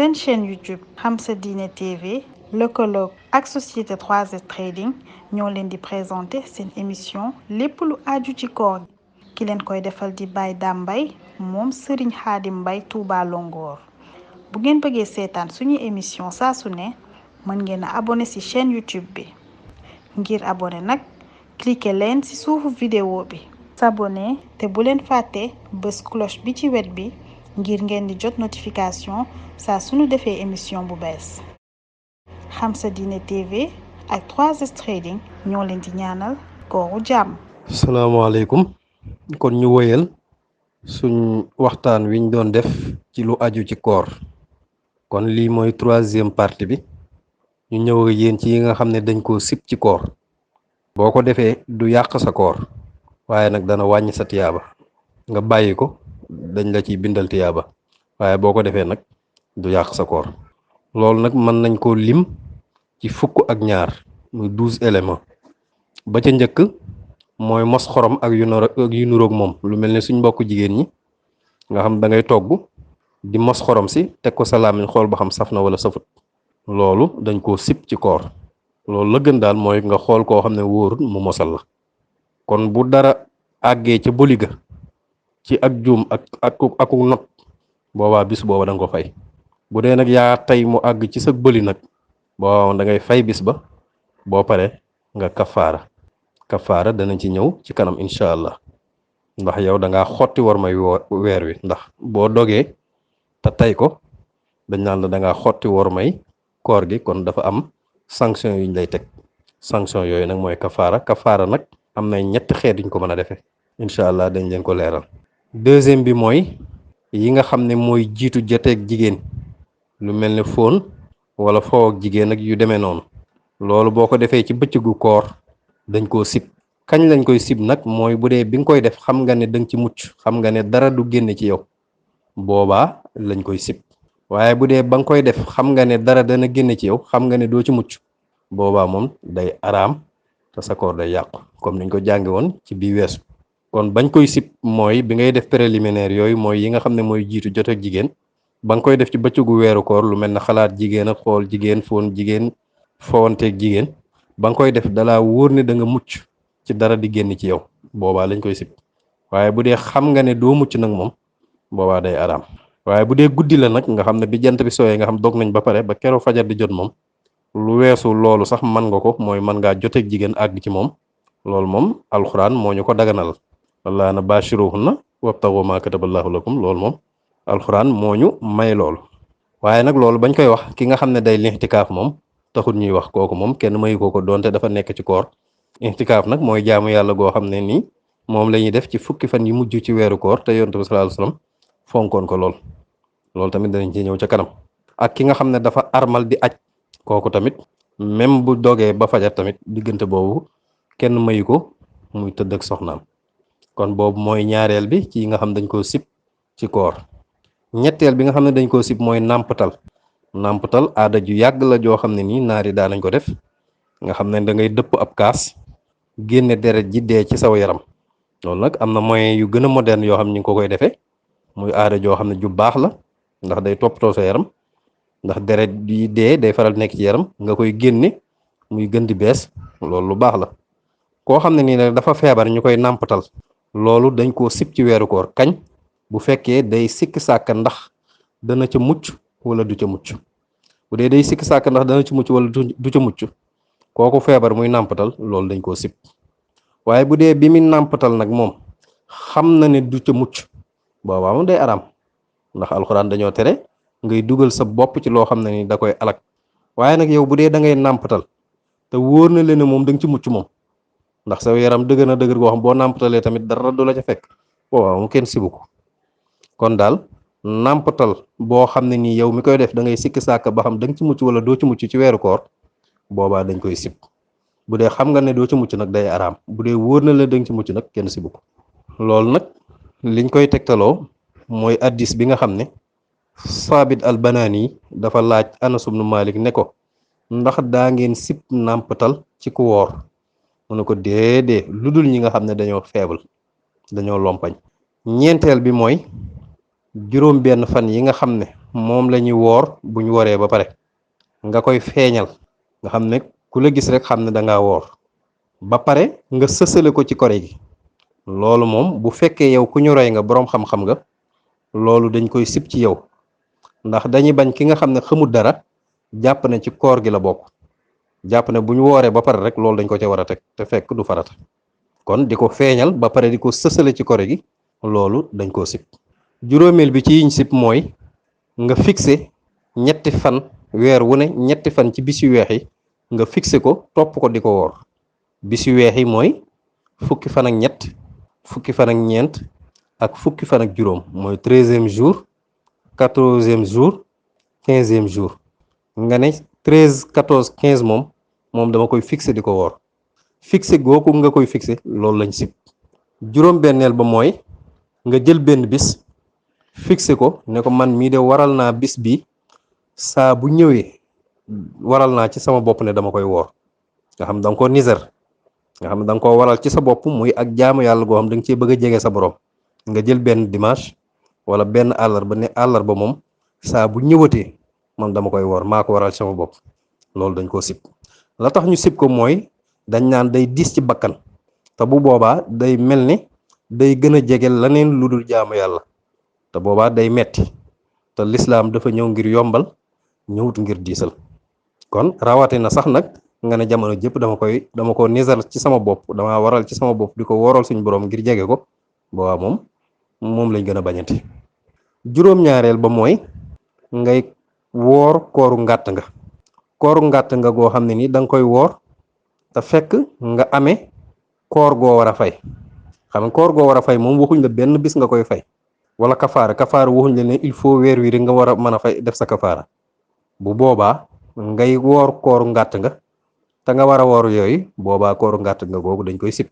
seen chaîne YouTube Xam Sa Diine TV lëkkaloog ak société 3S Trading ñoo leen di présenter seen émission lépp lu aju ci koor ki leen koy defal di Baye Dame Mbaye moom Serigne Khadim Mbaye Touba Longoor bu ngeen bëggee seetaan suñu émission saa su ne mën ngeen a abonné ci chaîne YouTube bi ngir abonné nag cliquer leen ci suufu vidéo bi s'abonner te bu leen fàtte bës cloche bi ci wet bi ngir ngeen di jot notification saa suñu defee émission bu bees Xam Sa Diine TV ak 3S Trading ñoo leen di ñaanal kooru jàmm. salaamaaleykum kon ñu woyal suñ waxtaan wiñ doon def ci lu aju ci koor kon lii mooy troisième partie bi ñu ñëw ak yéen ci yi nga xam ne dañ koo sib ci koor boo ko defee du yàq sa koor waaye nag dana wàññi sa tiyaaba nga bàyyi ko dañ la ciy bindal tiyaaba waaye boo ko defee nag du yàq sa koor loolu nag mën nañ koo lim ci fukk ak ñaar muy 12 éléments ba ca njëkk mooy mos xorom ak yu nuroog moom lu mel ne suñ mbokk jigéen ñi nga xam da ngay togg di mos xorom si teg ko sa làmmiñ xool ba xam saf na wala safut loolu dañ koo sib ci koor loolu la gën daal mooy nga xool koo xam ne wóorut mu mosal la kon bu dara àggee ca boliga ci ak juum ak not boobaa bis booba da nga ko fay bu dee nag yaa tey mu àgg ci sa bëli nag boo da ngay fay bis ba boo pare nga kafaara danañ ci ñëw ci kanam incha allah ndax yow da ngaa xotti war may weer wi ndax boo dogee te tey ko dañ naan la da ngaa xotti war may koor gi kon dafa am sanction yuñ lay teg sanction yooyu nag mooy kafaara nag am na ñetti xeet yuñ ko mën a defee incha allah dañ leen ko leeral. deuxième bi mooy yi nga xam ne mooy jiitu joteeg jigéen lu mel ne fóon wala foo ak jigéen ak yu demee noonu loolu boo ko defee ci bëccëgu koor dañ koo sib kañ lañ koy sib nag mooy bu dee bi nga koy def xam nga ne danga ci mucc xam nga ne dara du génne ci yow boobaa lañ koy sib waaye bu dee ba nga koy def xam nga ne dara dana génne ci yow xam nga ne doo ci mucc boobaa moom day araam te sa koor day yàqu comme niñ ko jàngi woon ci bii weesu kon bañ koy sib mooy bi ngay def préliminaire yooyu mooy yi nga xam ne mooy jiitu jot ak jigéen ba nga koy def ci bëccëgu weeru koor lu mel ne xalaat jigéen ak xool jigéen foon jigéen fowanteeg jigéen ba nga koy def dalaa wóor ne da nga mucc ci dara di génn ci yow boobaa lañ koy sib waaye bu dee xam nga ne doo mucc nag moom boobaa day araam waaye bu dee guddi la nag nga xam ne bi jant bi sooyee nga xam dog nañ ba pare ba keroog fajar di jot moom lu weesu loolu sax man nga ko mooy mën ngaa joteeg jigéen àgg ci moom loolu moom alxuraan moo ñu ko daganal wallaa na bashiruhunna wabtagu maa kataballahu lakum loolu moom alxuraan moo ñu may loolu waaye nag loolu bañ koy wax ki nga xam ne day lixtikaaf moom taxul ñuy wax kooku moom kenn mayu ko doonte dafa nekk ci koor ixtikaaf nag mooy jaamu yàlla goo xam ne nii moom la ñuy def ci fukki fan yi mujj ci weeru koor te yonent bi sallallahu alayhi wasallam fonkoon ko loolu tamit danañ ci ñëw ca kanam ak ki nga xam ne dafa armal di aj kooku tamit même bu dogee ba fajar tamit diggante boobu kenn mayu ko muy tëdd ak soxnaam kon boobu mooy ñaareel bi ci nga xam dañ koo sib ci koor ñetteel bi nga xam ne dañ koo sib mooy nàmpatal aada ju yàgg la joo xam ne nii naari daanañ ko def nga xam ne da ngay dëpp ab kaas génne deret ji dee ci saw yaram loolu nag am na moyen yu gën a moderne yoo xam ne ñu ngi ko koy defee muy aada joo xam ne ju baax la ndax day toppatoo sa yaram ndax deret yi dee day faral nekk ci yaram nga koy génne muy gën di bees loolu lu baax la koo xam ne nii nag dafa feebar ñu koy nàmpatal loolu dañ koo sib ci weeru koor kañ bu fekkee day sikk sàkk ndax dana ca mucc wala du ca mucc bu dee day sikk sàkk ndax dana ci mucc wala du ca mucc kooku feebar muy nàmpatal loolu dañ koo sib waaye bu dee bi muy nàmpatal nag moom xam na ne du ca mucc boobaa moom day araam ndax alxuraan dañoo tere ngay dugal sa bopp ci loo xam ne ni da koy alak waaye nag yow bu dee da ngay nàmpatal te wóor na leen ne moom da nga ci mucc moom ndax sa yaram dëgër na dëgër goo xam boo nàmpatalee tamit dara du la ca fekk boobaa moom kenn sibu ko kon daal nàmpatal boo xam ne nii yow mi koy def da ngay sikki sàkk ba xam da nga ci mucc wala doo ci mucc ci weeru koor boobaa dañ koy sib bu dee xam nga ne doo ci mucc nag day araam bu dee wóor na la da nga ci mucc nag kenn sibu ko loolu nag liñ koy tegtaloo mooy addis bi nga xam ne saabit al banaani dafa laaj Anas ibnu Malik ne ko ndax daa ngeen sib nàmpatal ci ku woor mu ne ko déedee lu dul ñi nga xam ne dañoo faible dañoo lompañ ñeenteel bi mooy juróom benn fan yi nga xam ne moom la ñuy woor bu ñu woree ba pare nga koy feeñal nga xam ne ku la gis rek xam ne da ngaa woor ba pare nga sësale ko ci kore gi loolu moom bu fekkee yow ku ñu roy nga boroom xam-xam nga loolu dañ koy sib ci yow ndax dañuy bañ ki nga xam ne xamul dara jàpp ne ci koor gi la bokk jàpp ne bu ñu wooree ba pare rek loolu dañ ko ca war a teg te fekk du farata kon di ko feeñal ba pare di ko sësale ci kore gi loolu dañ koo sib juróomeel bi ci yiñ sib mooy nga fixé ñetti fan weer wu ne ñetti fan ci bis yu weex yi nga fixé ko topp ko di ko woor bis yu weex yi mooy fukki fan ak ñett fukki fan ak ñeent ak fukki fan ak juróom mooy 13e jour 14e jour 15e jour nga ne 13 14 15 moom dama koy fixé di ko woor fixé gooku nga koy fixé loolu lañ sib juróom benneel ba mooy nga jël benn bis fixé ko ne ko man mii de waral naa bis bi saa bu ñëwee waral naa ci sama bopp ne dama koy woor nga xam da nga ko niser nga xam ne da nga koo waral ci sa bopp muy ak jaamu yàlla goo xam da nga cee bëgg a jege sa borom nga jël benn dimanche wala benn àllarba ne àllarba moom saa bu ñëwatee man dama koy woor maa ko waral ci sama bopp loolu dañ koo sib la tax ñu sib ko mooy dañ naan day diis ci bakkan te bu boobaa day mel ni day gën a jege leneen lu dul jaamu yàlla te boobaa day metti te lislaam dafa ñëw ngir yombal ñëwut ngir diisal kon rawatina sax nag nga ne jamono jëpp dama ko nisar ci sama bopp dama waral ci sama bopp di ko wooral suñu borom ngir jege ko boobaa moom lañ gën a bañati juróom-ñaareel ba mooy ngay woor kooru ngàtt nga goo xam ne ni da nga koy woor te fekk nga amee koor goo war a fay xam nga koor goo war a fay moom waxuñ la benn bis nga koy fay wala kafaara waxuñ la ne il faut weer wi rek nga war a mën a fay def sa kafaara bu boobaa ngay woor kooru ngàtt nga te nga war a woor yooyu boobaa kooru ngàtt nga googu dañ koy sib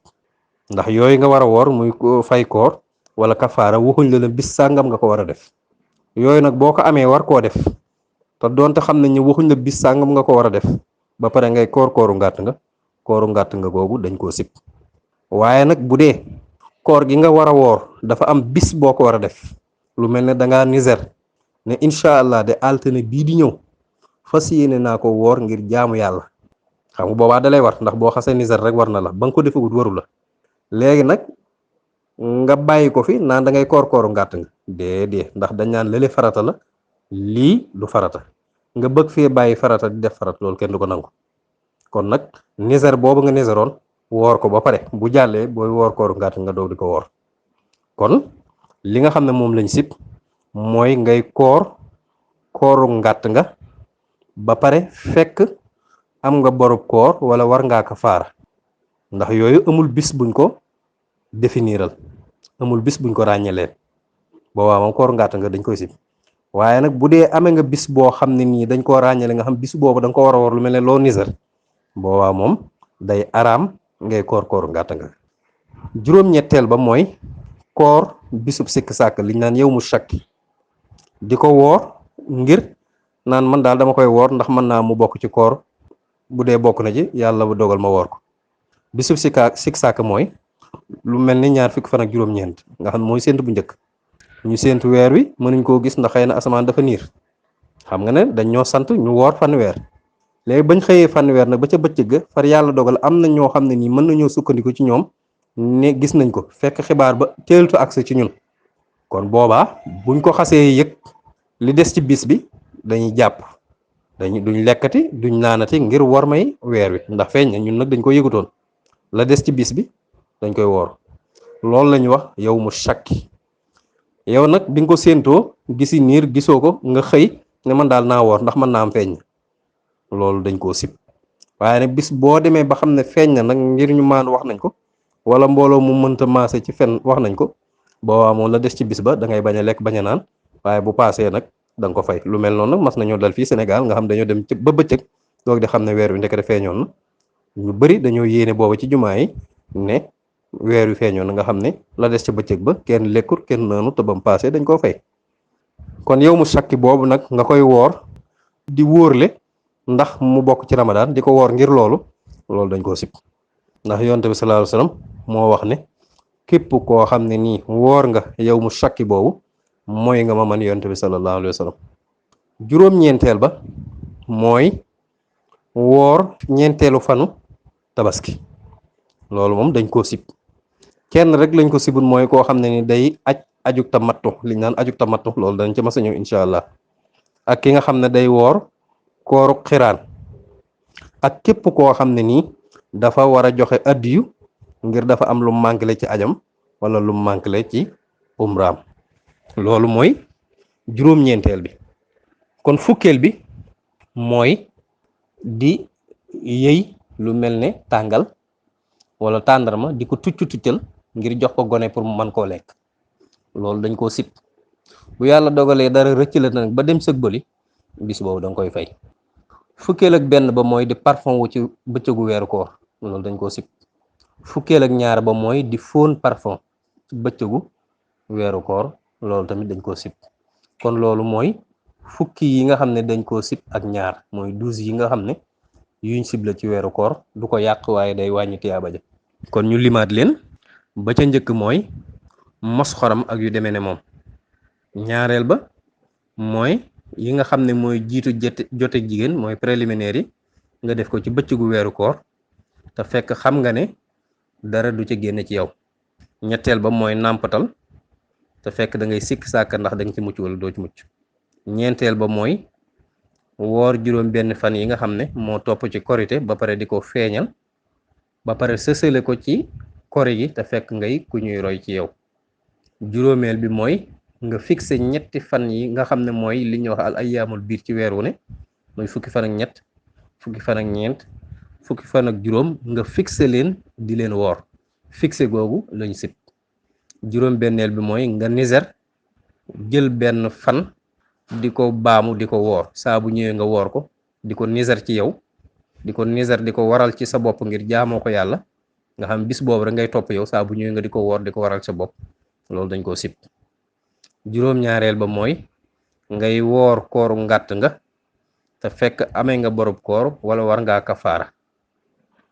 ndax yooyu nga war a woor muy fay koor wala kafaara waxuñ la ne bis sàngam nga ko war a def yooyu nag boo ko amee war koo def te doonte xam nañ ne waxuñ la bis sàngam nga ko war a def ba pare ngay kooru ngàtt nga googu dañ koo sib waaye nag bu dee koor gi nga war a woor dafa am bis boo ko war a def lu mel ne dangaa niser ne incha allah de altine bii di ñëw fas yéene naa ko woor ngir jaamu yàlla xam nga boobaa dalay war ndax boo xasee niser rek war na la ba nga ko defagut waru la léegi nag nga bàyyi ko fi naan da ngay kooru ngàtt nga déedéet ndax dañ naan lële farata la lii du farata nga bëgg fee bàyyi farata di def farata loolu kenn du ko nangu kon nag niser boobu nga niseroon woor ko ba pare bu jàllee booy woor kooru ngàtt nga doog di ko woor kon li nga xam ne moom lañ sib mooy ngay kooru ngàtt nga ba pare fekk am nga borub koor wala war ngaa kafaara ndax yooyu amul bis buñ ko définiral amul bis buñ ko ràññeleen boobaa moom kooru ngàtt nga dañ koy sib waaye nag bu dee amee nga bis boo xam ne nii dañ koo ràññale nga xam bis boobu da nga ko war a woor lu mel ne loo niser boobaa moom day araam ngay kooru ngàtt nga juróom-ñetteel ba mooy koor bisub sikk sàkk liñ naan yow mu shakki di ko woor ngir naan man daal dama koy woor ndax mën naa mu bokk ci koor bu dee bokk na ci yàlla bu dogal ma woor ko bisub sikk sàkk mooy lu mel ni ñaar fukki fan ak juróom-ñeent nga xam mooy séntu bu njëkk ñu séntu weer wi mënuñ koo gis ndax xëy na asamaan dafa niir xam nga ne dañ ñoo sant ñu woor fanweer léegi bañ xëyee fanweer nag ba ca bëccëg ga far yàlla dogal am na ñoo xam ne nii mën nañoo sukkandiku ci ñoom ne gis nañ ko fekk xibaar ba teeltu accès ci ñun kon boobaa buñ ko xasee yëg li des ci bis bi dañuy jàpp duñ lekkati duñ naanati ngir war may weer wi ndax feeñ na ñun nag dañ ko yëgutoon la des ci bis bi dañ koy woor loolu lañu wax yow mu shakki yow nag bi nga ko séentoo gisi niir gisoo ko nga xëy ne man daal naa woor ndax mën naa am feeñ na loolu dañ koo sib waaye nag bis boo demee ba xam ne feeñ na nag ngir ñu maandu wax nañ ko wala mbooloo mu mënta maase ci fen wax nañ ko boobaa moom la des ci bis ba da ngay bañ a lekk bañ a naan waaye bu paasee nag da nga ko fay lu mel noonu nag mas nañoo dal fii Sénégal nga xam dañoo dem ci ba bëccëg doog di xam ne weer wi ndekete feeñoon na ñu bëri dañoo yéene booba ci jumaa yi ne weer wi feeñoon na nga xam ne la des ci bëccëg ba kenn lekkut kenn naanu te bam paasee dañ koo fay kon yow mu sakki boobu nag nga koy woor di wóorle ndax mu bokk ci ramadaan di ko woor ngir loolu dañ koo sib ndax yonent bi sallallahu alayhi wasallam moo wax ne képp koo xam ne nii woor nga yow mu sakki boobu mooy nga ma man yonent bi sallallahu alayhi wa sallam. juróom-ñeenteel ba mooy woor ñeenteelu fanu tabaski loolu moom dañ koo sib kenn rek lañ ko sibul mooy koo xam ne ni day ajug tamattu liñ naan ajug tamattu loolu dañ ci mas a ñëw incha allah ak ki nga xam ne day woor kooru xiraan ak képp koo xam ne nii dafa war a joxe addiyu ngir dafa am lu manqué ci ajam wala lu manqué ci umraam loolu mooy juróom-ñeenteel bi kon fukkeel bi mooy di yëy lu mel ne tàngal wala tàndarma di ko tuccal ngir jox ko gone pour mu mën koo lekk loolu dañ koo sib bu yàlla dogalee dara rëcc la nag ba dem sëg bali bis boobu da nga koy fay. fukkeel ak benn ba mooy di parfum wu ci bëccëgu weeru koor loolu dañ koo sib fukkeel ak ñaar ba mooy di fóon parfum ci bëccëgu weeru koor loolu tamit dañ koo sib kon loolu mooy fukki yi nga xam ne dañ koo sib ak ñaar mooy 12 yi nga xam ne yuñ sib la ci weeru koor du ko yàq waaye day wàññi tiyaaba ja kon ñu limaat leen ba ca njëkk mooy mos xorom ak yu demee ne moom ñaareel ba mooy yi nga xam ne mooy jiitu jote jigéen mooy préliminaire yi nga def ko ci bëccëgu weeru koor te fekk xam nga ne dara du ca génne ci yow ñetteel ba mooy nàmpatal te fekk da ngay sikk sàkk ndax da nga ci mucc wala doo ci mucc ñeenteel ba mooy woor juróom benn fan yi nga xam ne moo topp ci korite ba pare di ko feeñal ba pare sësale ko ci kori gi te fekk ngay ku ñuy roy ci yow juróomeel bi mooy nga fixé ñetti fan yi nga xam ne mooy li ñuy wax al ayyaamul biir ci weer wu ne mooy fukki fan ak ñett fukki fan ak ñeent fukki fan ak juróom nga fixé leen di leen woor fixé googu lañ sib juróom benneel bi mooy nga niser jël benn fan di ko baamu di ko woor saa bu ñëwee nga woor ko di ko niser ci yow di ko niser di ko waral ci sa bopp ngir jaamoo ko yàlla nga xam bis boobu rek ngay topp yow saa bu ñëwee nga di ko woor di ko waral sa bopp loolu dañ koo sib juróom-ñaareel ba mooy ngay woor kooru ngàtt nga te fekk amee nga borob koor wala war ngaa kafaara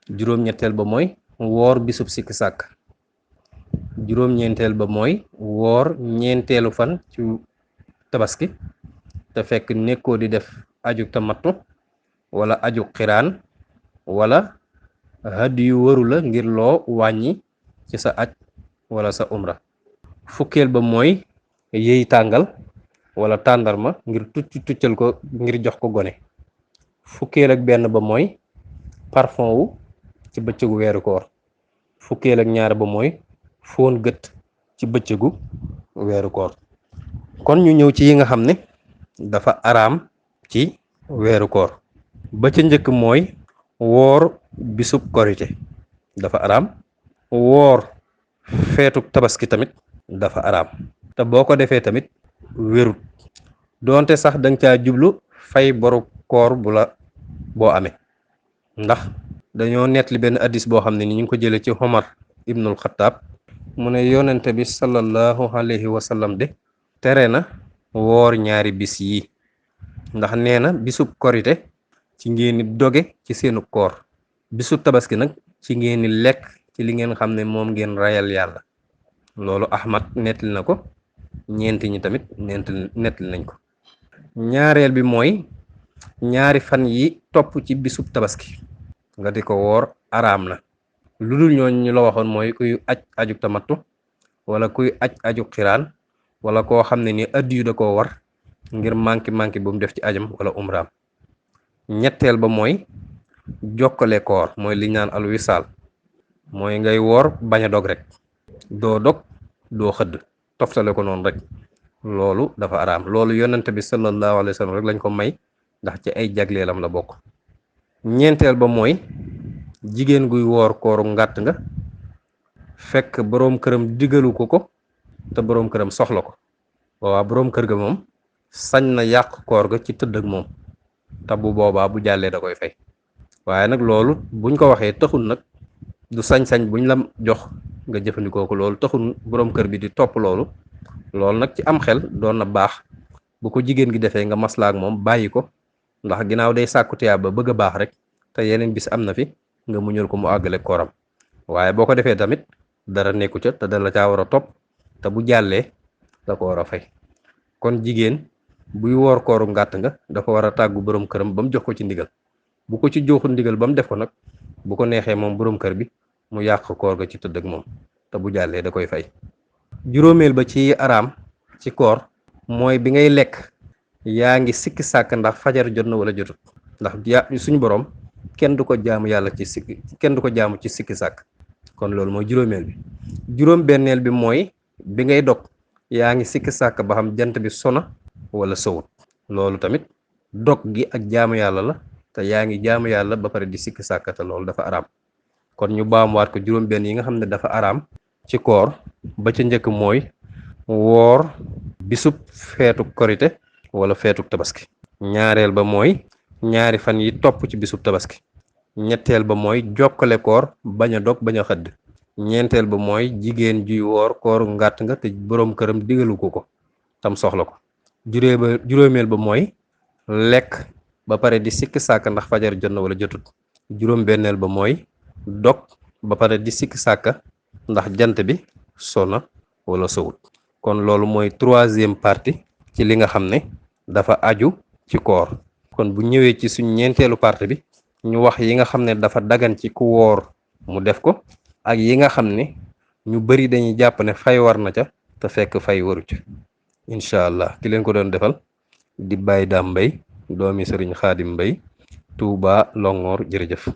juróom-ñetteel ba mooy woor bisub sikki sàkk juróom-ñeenteel ba mooy woor ñeenteelu fan ci tabaski te fekk nekkoo di def aju tamattu wala aju xiraan wala hadiyu waru la ngir loo wàññi ci sa aj wala sa umra fukkeel ba mooy yëy tàngal wala tàndarma ngir tuccal ko ngir jox ko gone fukkeel ak benn ba mooy parfum wu ci bëccëgu weeru koor fukkeel ak ñaar ba mooy fóon gët ci bëccëgu weeru koor kon ñu ñëw ci yi nga xam ne dafa araam ci weeru koor ba ca njëkk mooy woor bisub korite dafa araam woor feetu tabaski tamit dafa araam te boo ko defee tamit wérut doonte sax danga caa jublu fay boru koor bu la boo amee ndax dañoo nettali benn addis boo xam ne ni ñu ngi ko jëlee ci Omar ibnul Xattaab mu ne yonente bi sallallahu alayhi wa sallam de tere na woor ñaari bis yi ndax nee na bisub korite ci ngeen ni doge ci seenu koor bisub tabaski nag ci ngeen ni lekk ci li ngeen xam ne moom ngeen rayal yàlla loolu Ahmad nettali na ko ñeenti ñi tamit nettali nañ ko ñaareel bi mooy ñaari fan yi topp ci bisub tabaski nga di ko woor araam na lu dul ñooñu ñu la waxoon mooy kuy aju tamattu wala kuy aju xiraan wala koo xam ne ni addiyu da koo war ngir manki bu mu def ci ajam wala umraam ñetteel ba mooy jokkale koor mooy li ñaan al wisaal mooy ngay woor bañ a dog rek doo dog doo xëdd toftale ko noonu rek loolu dafa araam loolu yonent bi sallallahu alayhi wa sallam rek lañ ko may ndax ci ay jagleelam la bokk ñeenteel ba mooy jigéen guy woor kooru ngàtt nga fekk boroom këram digalu ko te boroom këram soxla ko waaw boroom kër ga moom sañ na yàq koor ga ci tëdd ak moom te bu boobaa bu jàllee da koy fay waaye nag loolu buñ ko waxee taxul nag du sañ-sañ buñ la jox nga jëfandikoo ko loolu taxul boroom kër bi di topp loolu nag ci am xel doon na baax bu ko jigéen gi defee nga maslaa ak moom bàyyi ko ndax ginnaaw day sàkku tiyaaba ba bëgg a baax rek te yeneen bis am na fi nga muñal ko mu àggale kooram waaye boo ko defee tamit dara nekku ca te dala caa war a topp te bu jàllee da ko war a fay kon jigéen buy woor kooru ngàtt nga dafa war a tàggu borom këram ba mu jox ko ci ndigal bu ko ci joxul ndigal ba mu def ko nag bu ko neexee moom borom kër bi mu yàq koor ga ci tëdd ak moom te bu jàllee da koy fay. juróomeel ba ci araam ci koor mooy bi ngay lekk yaa ngi sikki sàkk ndax fajar jot na wala jotut ndax suñu borom kenn du ko jaamu yàlla ci sikki sàkk kon loolu mooy juróomeel bi. juróom benneel bi mooy bi ngay dog yaa ngi sikki sàkk ba xam jant bi sona wala sowut loolu tamit dog gi ak jaamu yàlla la te yaa ngi jaamu yàlla ba pare di sikki sàkk te loolu dafa araam. kon ñu baamuwaat ko juróom benn yi nga xam ne dafa araam ci koor ba ca njëkk mooy woor bisub feetu korite wala feetu tabaski. ñaareel ba mooy ñaari fan yi topp ci bisub tabaski. ñetteel ba mooy jokkale koor bañ a dog bañ a xëdd. ñeenteel ba mooy jigéen juy woor kooru ngàtt nga te boroom këram digalu ko tam soxla ko. juróomeel ba mooy lekk ba pare di sikki sàkk ndax fajar jot na wala jotut. juróom benneel ba mooy dog ba pare di sikki sàkk ndax jant bi sona wala sowut. kon loolu mooy troisième partie ci li nga xam ne dafa aju ci koor. kon bu ñëwee ci suñ ñeenteelu partie bi ñu wax yi nga xam ne dafa dagan ci ku woor mu def ko ak yi nga xam ne ñu bari dañuy jàpp ne fay war na ca te fekk fay waru ca. incha allah ki leen ko doon defal di Baye Dame Mbaye doomi Sëriñ Xaadim Mbaye Touba Longhor jërëjëf.